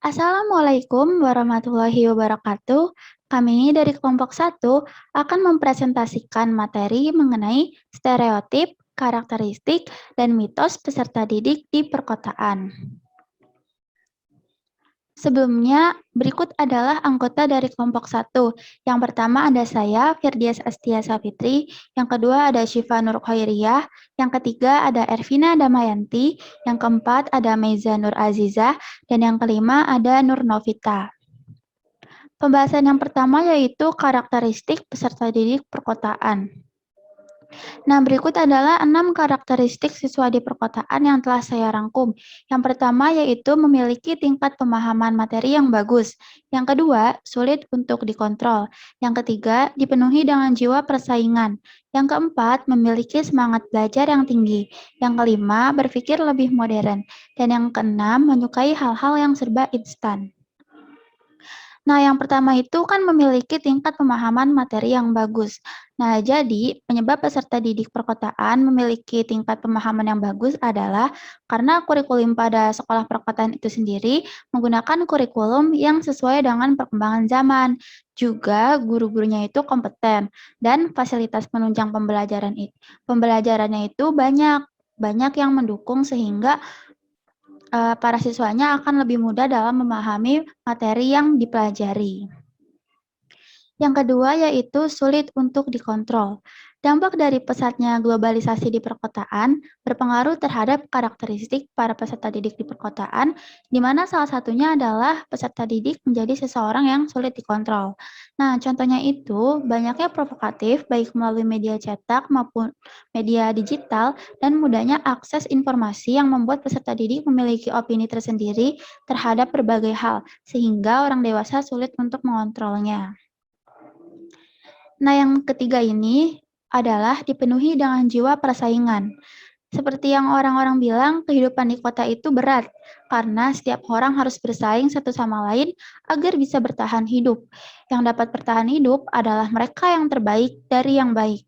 Assalamualaikum warahmatullahi wabarakatuh. Kami dari kelompok 1 akan mempresentasikan materi mengenai stereotip, karakteristik, dan mitos peserta didik di perkotaan. Sebelumnya, berikut adalah anggota dari kelompok 1. Yang pertama ada saya, Firdias Astia Safitri. Yang kedua ada Syifa Nur Khairiyah. Yang ketiga ada Ervina Damayanti. Yang keempat ada Meiza Nur Azizah. Dan yang kelima ada Nur Novita. Pembahasan yang pertama yaitu karakteristik peserta didik perkotaan. Nah, berikut adalah 6 karakteristik siswa di perkotaan yang telah saya rangkum. Yang pertama yaitu memiliki tingkat pemahaman materi yang bagus. Yang kedua, sulit untuk dikontrol. Yang ketiga, dipenuhi dengan jiwa persaingan. Yang keempat, memiliki semangat belajar yang tinggi. Yang kelima, berpikir lebih modern. Dan yang keenam, menyukai hal-hal yang serba instan. Nah, yang pertama itu kan memiliki tingkat pemahaman materi yang bagus. Nah, jadi penyebab peserta didik perkotaan memiliki tingkat pemahaman yang bagus adalah karena kurikulum pada sekolah perkotaan itu sendiri menggunakan kurikulum yang sesuai dengan perkembangan zaman. Juga guru-gurunya itu kompeten dan fasilitas penunjang pembelajarannya itu banyak yang mendukung sehingga para siswanya akan lebih mudah dalam memahami materi yang dipelajari. Yang kedua yaitu sulit untuk dikontrol. Dampak dari pesatnya globalisasi di perkotaan berpengaruh terhadap karakteristik para peserta didik di perkotaan, di mana salah satunya adalah peserta didik menjadi seseorang yang sulit dikontrol. Nah, contohnya itu banyaknya provokatif baik melalui media cetak maupun media digital dan mudahnya akses informasi yang membuat peserta didik memiliki opini tersendiri terhadap berbagai hal, sehingga orang dewasa sulit untuk mengontrolnya. Nah, yang ketiga ini adalah dipenuhi dengan jiwa persaingan. Seperti yang orang-orang bilang, kehidupan di kota itu berat karena setiap orang harus bersaing satu sama lain agar bisa bertahan hidup. Yang dapat bertahan hidup adalah mereka yang terbaik dari yang baik.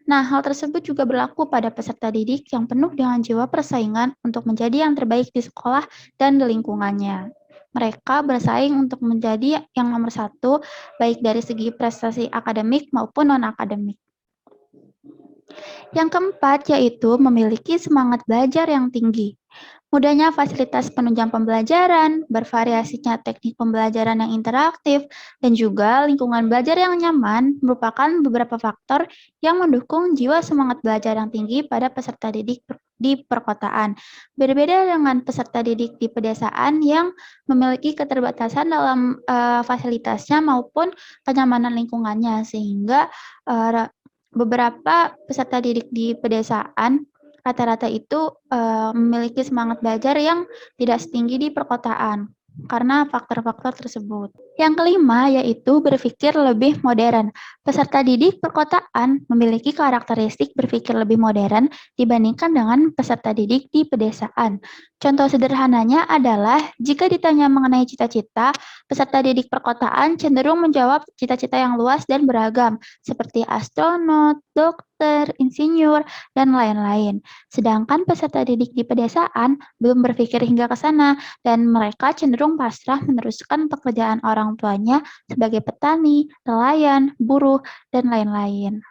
Nah, hal tersebut juga berlaku pada peserta didik yang penuh dengan jiwa persaingan untuk menjadi yang terbaik di sekolah dan di lingkungannya. Mereka bersaing untuk menjadi yang nomor satu, baik dari segi prestasi akademik maupun non-akademik. Yang keempat yaitu memiliki semangat belajar yang tinggi. Mudahnya fasilitas penunjang pembelajaran, bervariasinya teknik pembelajaran yang interaktif, dan juga lingkungan belajar yang nyaman merupakan beberapa faktor yang mendukung jiwa semangat belajar yang tinggi pada peserta didik di perkotaan. Berbeda dengan peserta didik di pedesaan yang memiliki keterbatasan dalam fasilitasnya maupun kenyamanan lingkungannya, sehingga beberapa peserta didik di pedesaan rata-rata itu memiliki semangat belajar yang tidak setinggi di perkotaan karena faktor-faktor tersebut. Yang kelima yaitu berpikir lebih modern. Peserta didik perkotaan memiliki karakteristik berpikir lebih modern dibandingkan dengan peserta didik di pedesaan. Contoh sederhananya adalah jika ditanya mengenai cita-cita, peserta didik perkotaan cenderung menjawab cita-cita yang luas dan beragam, seperti astronot, dokter, insinyur, dan lain-lain. Sedangkan peserta didik di pedesaan belum berpikir hingga ke sana, dan mereka cenderung pasrah meneruskan pekerjaan orang tuanya sebagai petani, nelayan, buruh, dan lain-lain.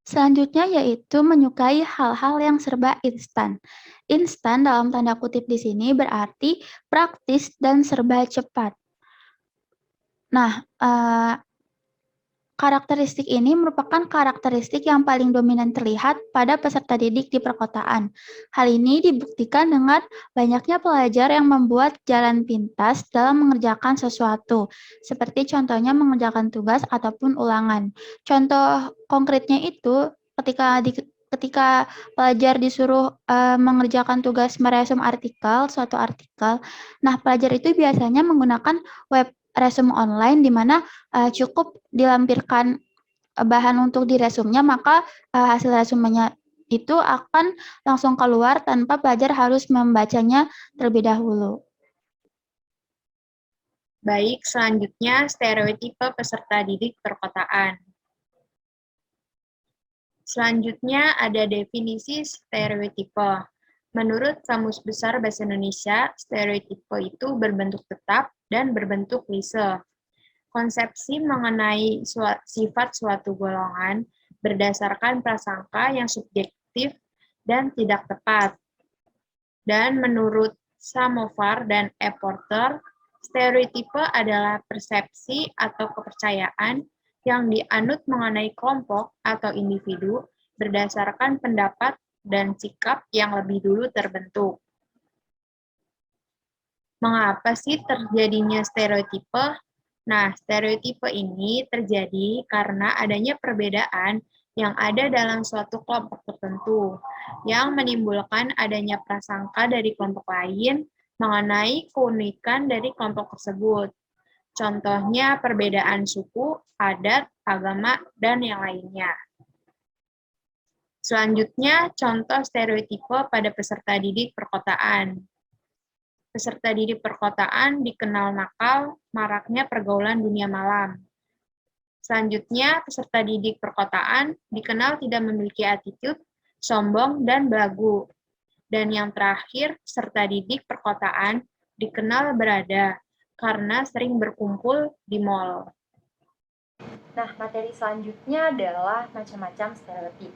Selanjutnya yaitu menyukai hal-hal yang serba instan. Instan dalam tanda kutip di sini berarti praktis dan serba cepat. Nah, karakteristik ini merupakan karakteristik yang paling dominan terlihat pada peserta didik di perkotaan. Hal ini dibuktikan dengan banyaknya pelajar yang membuat jalan pintas dalam mengerjakan sesuatu, seperti contohnya mengerjakan tugas ataupun ulangan. Contoh konkretnya itu ketika pelajar disuruh mengerjakan tugas meresum suatu artikel. Nah, pelajar itu biasanya menggunakan web resume online di mana cukup dilampirkan bahan untuk diresumnya, maka hasil resumenya itu akan langsung keluar tanpa pelajar harus membacanya terlebih dahulu. Baik, selanjutnya stereotipe peserta didik perkotaan. Selanjutnya ada definisi stereotipe. Menurut Kamus Besar Bahasa Indonesia, stereotipe itu berbentuk tetap dan berbentuk klise. Konsepsi mengenai sifat suatu golongan berdasarkan prasangka yang subjektif dan tidak tepat. Dan menurut Samovar dan E. Porter, stereotipe adalah persepsi atau kepercayaan yang dianut mengenai kelompok atau individu berdasarkan pendapat dan sikap yang lebih dulu terbentuk. Mengapa sih terjadinya stereotipe? Nah, stereotipe ini terjadi karena adanya perbedaan yang ada dalam suatu kelompok tertentu, yang menimbulkan adanya prasangka dari kelompok lain mengenai keunikan dari kelompok tersebut. Contohnya perbedaan suku, adat, agama, dan yang lainnya. Selanjutnya, contoh stereotipe pada peserta didik perkotaan. Peserta didik perkotaan dikenal nakal, maraknya pergaulan dunia malam. Selanjutnya, peserta didik perkotaan dikenal tidak memiliki attitude, sombong, dan belagu. Dan yang terakhir, peserta didik perkotaan dikenal berada karena sering berkumpul di mall. Nah, materi selanjutnya adalah macam-macam stereotip.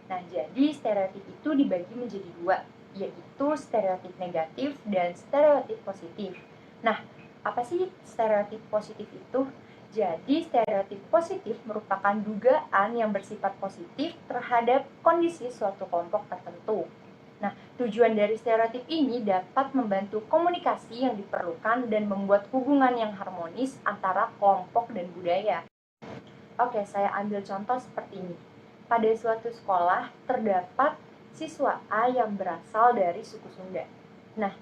Nah, jadi stereotip itu dibagi menjadi dua, yaitu stereotip negatif dan stereotip positif. Nah, apa sih stereotip positif itu? Jadi, stereotip positif merupakan dugaan yang bersifat positif terhadap kondisi suatu kelompok tertentu. Nah, tujuan dari stereotip ini dapat membantu komunikasi yang diperlukan dan membuat hubungan yang harmonis antara kelompok dan budaya. Oke, saya ambil contoh seperti ini. Pada suatu sekolah, terdapat siswa A yang berasal dari suku Sunda. Nah,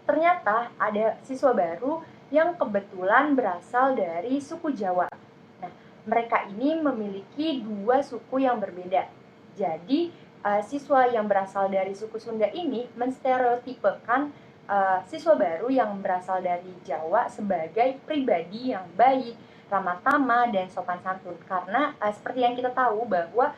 ternyata ada siswa baru yang kebetulan berasal dari suku Jawa. Nah, mereka ini memiliki dua suku yang berbeda. Jadi, siswa yang berasal dari suku Sunda ini menstereotipekan siswa baru yang berasal dari Jawa sebagai pribadi yang baik, ramah tamah, dan sopan santun. Karena seperti yang kita tahu bahwa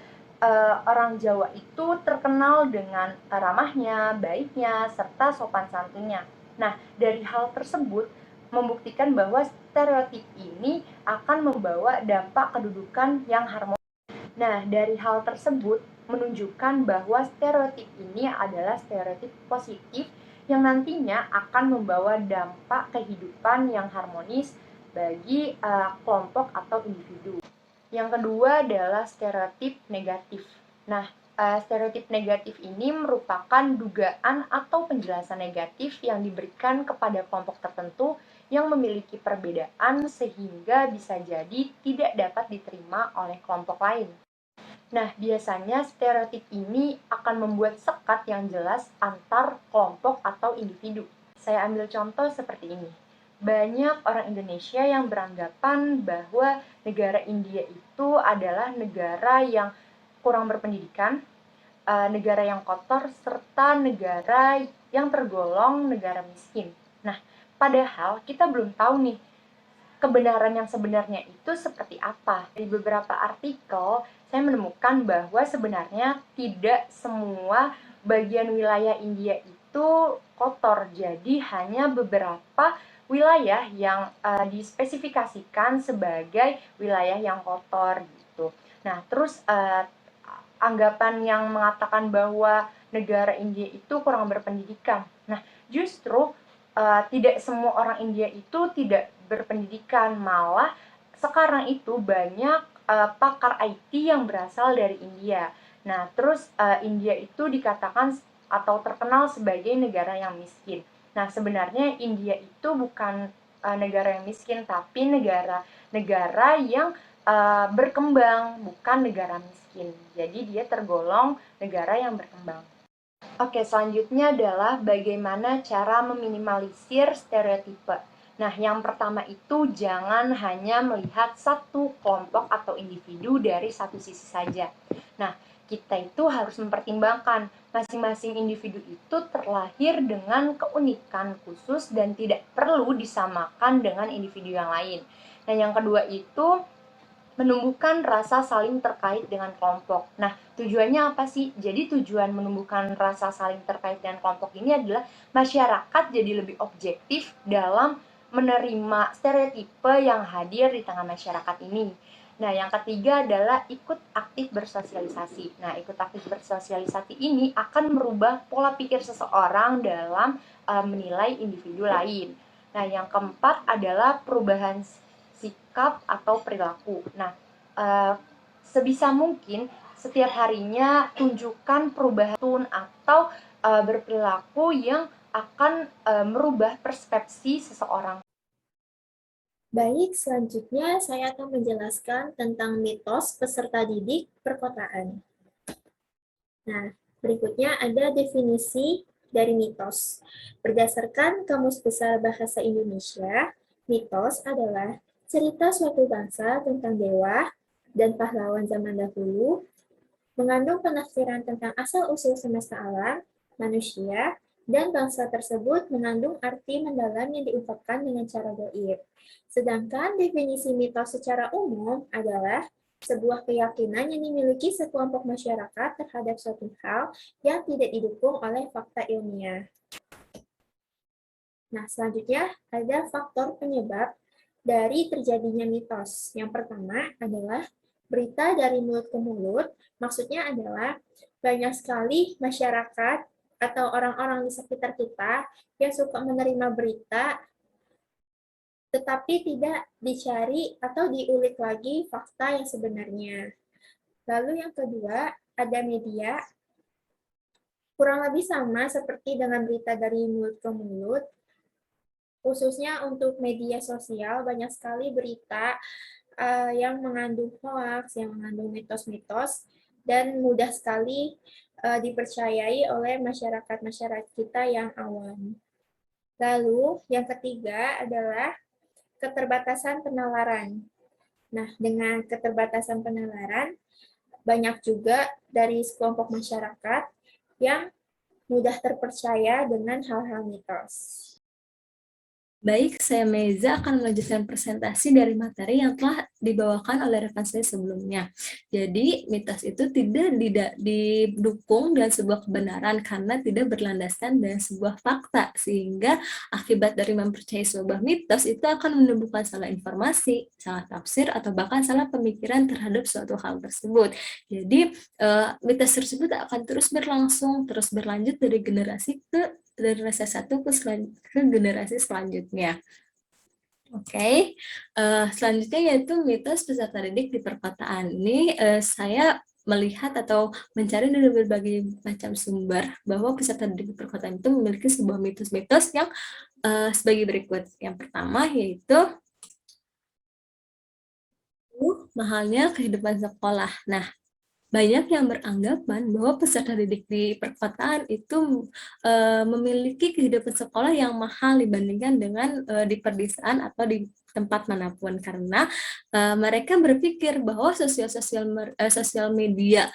orang Jawa itu terkenal dengan ramahnya, baiknya, serta sopan santunnya. Nah, dari hal tersebut membuktikan bahwa stereotip ini akan membawa dampak kedudukan yang harmonis. Nah, dari hal tersebut menunjukkan bahwa stereotip ini adalah stereotip positif yang nantinya akan membawa dampak kehidupan yang harmonis bagi kelompok atau individu. Yang kedua adalah stereotip negatif. Nah, stereotip negatif ini merupakan dugaan atau penjelasan negatif yang diberikan kepada kelompok tertentu yang memiliki perbedaan sehingga bisa jadi tidak dapat diterima oleh kelompok lain. Nah, biasanya stereotip ini akan membuat sekat yang jelas antar kelompok atau individu. Saya ambil contoh seperti ini. Banyak orang Indonesia yang beranggapan bahwa negara India itu adalah negara yang kurang berpendidikan, negara yang kotor, serta negara yang tergolong negara miskin. Nah, padahal kita belum tahu nih, kebenaran yang sebenarnya itu seperti apa. Di beberapa artikel, saya menemukan bahwa sebenarnya tidak semua bagian wilayah India itu kotor. Jadi hanya beberapa wilayah yang dispesifikasikan sebagai wilayah yang kotor gitu. Nah, terus anggapan yang mengatakan bahwa negara India itu kurang berpendidikan. Nah, justru tidak semua orang India itu tidak berpendidikan, malah sekarang itu banyak pakar IT yang berasal dari India. Nah, terus India itu dikatakan atau terkenal sebagai negara yang miskin. Nah, sebenarnya India itu bukan negara yang miskin, tapi negara yang berkembang, bukan negara miskin. Jadi dia tergolong negara yang berkembang. Oke, selanjutnya adalah bagaimana cara meminimalisir stereotipe. Nah, yang pertama itu jangan hanya melihat satu kelompok atau individu dari satu sisi saja. Nah, kita itu harus mempertimbangkan masing-masing individu itu terlahir dengan keunikan khusus dan tidak perlu disamakan dengan individu yang lain. Nah, yang kedua itu menumbuhkan rasa saling terkait dengan kelompok. Nah, tujuannya apa sih? Jadi tujuan menumbuhkan rasa saling terkait dengan kelompok ini adalah masyarakat jadi lebih objektif dalam menerima stereotipe yang hadir di tengah masyarakat ini. Nah, yang ketiga adalah ikut aktif bersosialisasi. Nah, ikut aktif bersosialisasi ini akan merubah pola pikir seseorang dalam menilai individu lain. Nah, yang keempat adalah perubahan sikap atau perilaku. Nah, sebisa mungkin setiap harinya tunjukkan perubahan atau berperilaku yang akan merubah persepsi seseorang. Baik, selanjutnya saya akan menjelaskan tentang mitos peserta didik perkotaan. Nah, berikutnya ada definisi dari mitos. Berdasarkan Kamus Besar Bahasa Indonesia, mitos adalah cerita suatu bangsa tentang dewa dan pahlawan zaman dahulu, mengandung penafsiran tentang asal-usul semesta alam, manusia, dan bangsa tersebut mengandung arti mendalam yang diungkapkan dengan cara gaib. Sedangkan definisi mitos secara umum adalah sebuah keyakinan yang dimiliki sekelompok masyarakat terhadap suatu hal yang tidak didukung oleh fakta ilmiah. Nah, selanjutnya ada faktor penyebab dari terjadinya mitos. Yang pertama adalah berita dari mulut ke mulut, maksudnya adalah banyak sekali masyarakat atau orang-orang di sekitar kita yang suka menerima berita, tetapi tidak dicari atau diulik lagi fakta yang sebenarnya. Lalu yang kedua, ada media, kurang lebih sama seperti dengan berita dari mulut ke mulut, khususnya untuk media sosial, banyak sekali berita yang mengandung hoax, yang mengandung mitos-mitos, dan mudah sekali dipercayai oleh masyarakat-masyarakat kita yang awam. Lalu, yang ketiga adalah keterbatasan penalaran. Nah, dengan keterbatasan penalaran, banyak juga dari sekelompok masyarakat yang mudah terpercaya dengan hal-hal mitos. Baik, saya Meza akan melanjutkan presentasi dari materi yang telah dibawakan oleh rekan saya sebelumnya. Jadi, mitos itu tidak didukung dengan sebuah kebenaran karena tidak berlandaskan dengan sebuah fakta, sehingga akibat dari mempercayai sebuah mitos itu akan menimbulkan salah informasi, salah tafsir, atau bahkan salah pemikiran terhadap suatu hal tersebut. Jadi, mitos tersebut akan terus berlangsung, terus berlanjut dari generasi satu ke generasi selanjutnya. Oke, selanjutnya yaitu mitos peserta didik di perkotaan. Ini saya melihat atau mencari dari berbagai macam sumber bahwa peserta didik di perkotaan itu memiliki sebuah mitos-mitos yang sebagai berikut. Yang pertama yaitu mahalnya kehidupan sekolah. Nah, banyak yang beranggapan bahwa peserta didik di perkotaan itu memiliki kehidupan sekolah yang mahal dibandingkan dengan di perdesaan atau di tempat manapun, karena mereka berpikir bahwa sosial media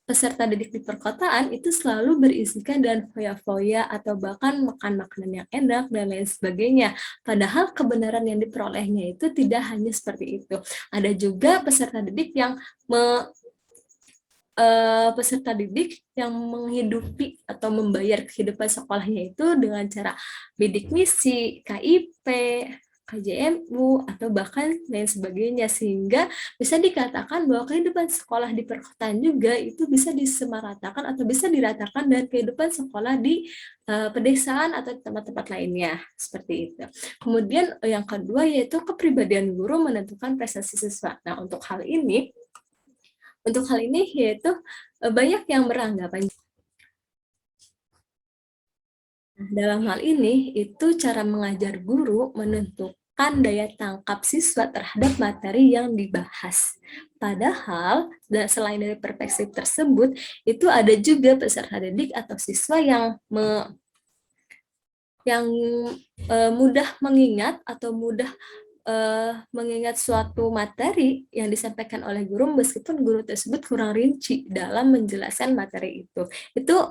peserta didik di perkotaan itu selalu berisikan dan foya-foya atau bahkan makan makanan yang enak dan lain sebagainya. Padahal kebenaran yang diperolehnya itu tidak hanya seperti itu. Ada juga peserta didik yang peserta didik yang menghidupi atau membayar kehidupan sekolahnya itu dengan cara bidik misi, KIP, KJMU, atau bahkan lain sebagainya, sehingga bisa dikatakan bahwa kehidupan sekolah di perkotaan juga itu bisa disamaratakan atau bisa diratakan dengan kehidupan sekolah di pedesaan atau tempat-tempat lainnya, seperti itu. Kemudian yang kedua yaitu kepribadian guru menentukan prestasi siswa. Nah, untuk hal ini yaitu banyak yang beranggapan dalam hal ini itu cara mengajar guru menentukan daya tangkap siswa terhadap materi yang dibahas. Padahal selain dari perspektif tersebut, itu ada juga peserta didik atau siswa yang mudah mengingat atau mudah mengingat suatu materi yang disampaikan oleh guru meskipun guru tersebut kurang rinci dalam menjelaskan materi itu. Itu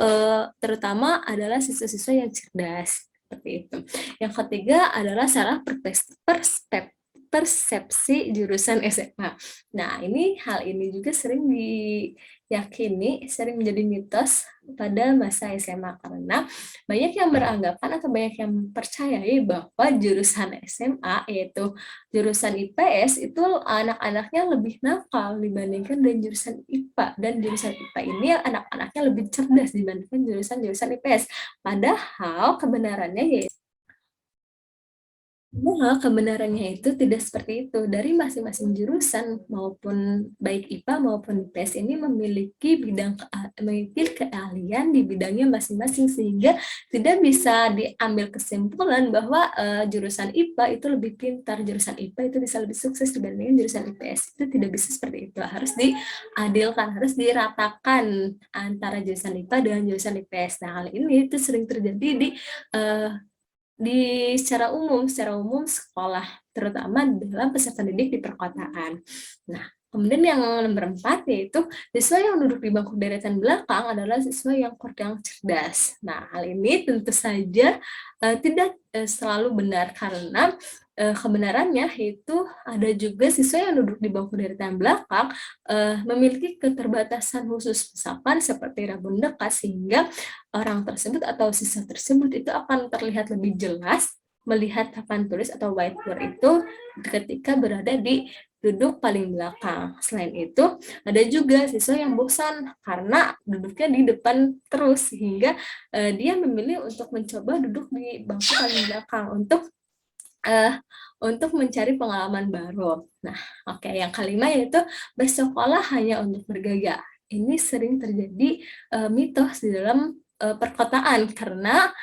terutama adalah siswa-siswa yang cerdas, seperti itu. Yang ketiga adalah salah persepsi jurusan SMA. Nah, hal ini juga sering diyakini, sering menjadi mitos pada masa SMA karena banyak yang beranggapan atau banyak yang percayai bahwa jurusan SMA yaitu jurusan IPS itu anak-anaknya lebih nakal dibandingkan dengan jurusan IPA, dan jurusan IPA ini anak-anaknya lebih cerdas dibandingkan jurusan-jurusan IPS. Padahal kebenarannya itu tidak seperti itu. Dari masing-masing jurusan maupun baik IPA maupun IPS ini memiliki keahlian di bidangnya masing-masing, sehingga tidak bisa diambil kesimpulan bahwa jurusan IPA itu lebih pintar, jurusan IPA itu bisa lebih sukses dibandingkan jurusan IPS. Itu tidak bisa seperti itu. Harus diadilkan, harus diratakan antara jurusan IPA dengan jurusan IPS. Nah, hal ini itu sering terjadi secara umum sekolah, terutama dalam peserta didik di perkotaan. Nah, kemudian yang nomor 4 yaitu siswa yang duduk di bangku deretan belakang adalah siswa yang kurang cerdas. Nah, hal ini tentu saja tidak selalu benar, karena kebenarannya itu ada juga siswa yang duduk di bangku deretan belakang memiliki keterbatasan khusus, misalkan seperti rabun dekat, sehingga orang tersebut atau siswa tersebut itu akan terlihat lebih jelas melihat papan tulis atau whiteboard itu ketika berada di duduk paling belakang. Selain itu, ada juga siswa yang bosan karena duduknya di depan terus, sehingga dia memilih untuk mencoba duduk di bangku paling belakang untuk mencari pengalaman baru. Nah, yang kelima yaitu bersekolah hanya untuk bergaya. Ini sering terjadi mitos di dalam perkotaan karena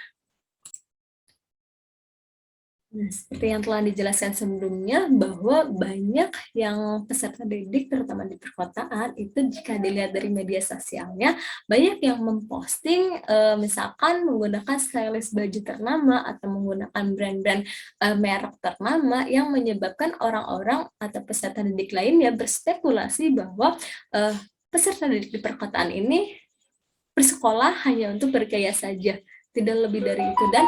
seperti yang telah dijelaskan sebelumnya, bahwa banyak yang peserta didik terutama di perkotaan itu jika dilihat dari media sosialnya banyak yang memposting misalkan menggunakan stylist baju ternama atau menggunakan brand-brand merek ternama, yang menyebabkan orang-orang atau peserta didik lainnya berspekulasi bahwa peserta didik di perkotaan ini bersekolah hanya untuk bergaya saja, tidak lebih dari itu. Dan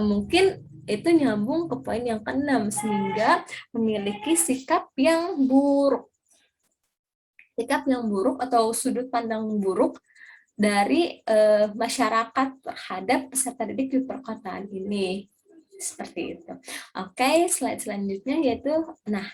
mungkin itu nyambung ke poin yang ke-6, sehingga memiliki sikap yang buruk atau sudut pandang buruk dari masyarakat terhadap peserta didik di perkotaan ini. Seperti itu. Oke, slide selanjutnya yaitu,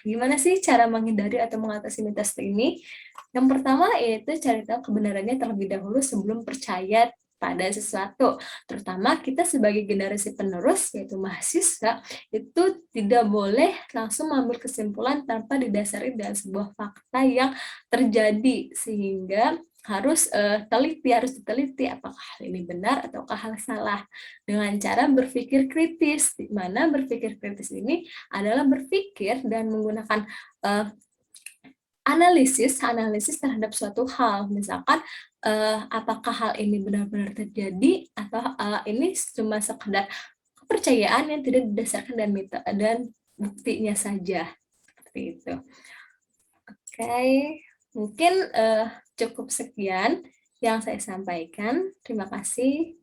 gimana sih cara menghindari atau mengatasi mitos ini? Yang pertama yaitu cari tahu kebenarannya terlebih dahulu sebelum percaya pada sesuatu. Terutama kita sebagai generasi penerus, yaitu mahasiswa, itu tidak boleh langsung mengambil kesimpulan tanpa didasari dengan sebuah fakta yang terjadi, sehingga harus diteliti apakah hal ini benar ataukah hal salah, dengan cara berpikir kritis, di mana berpikir kritis ini adalah berpikir dan menggunakan analisis terhadap suatu hal, misalkan apakah hal ini benar-benar terjadi atau ini cuma sekedar kepercayaan yang tidak didasarkan dan buktinya saja, seperti itu. Oke, mungkin cukup sekian yang saya sampaikan. Terima kasih.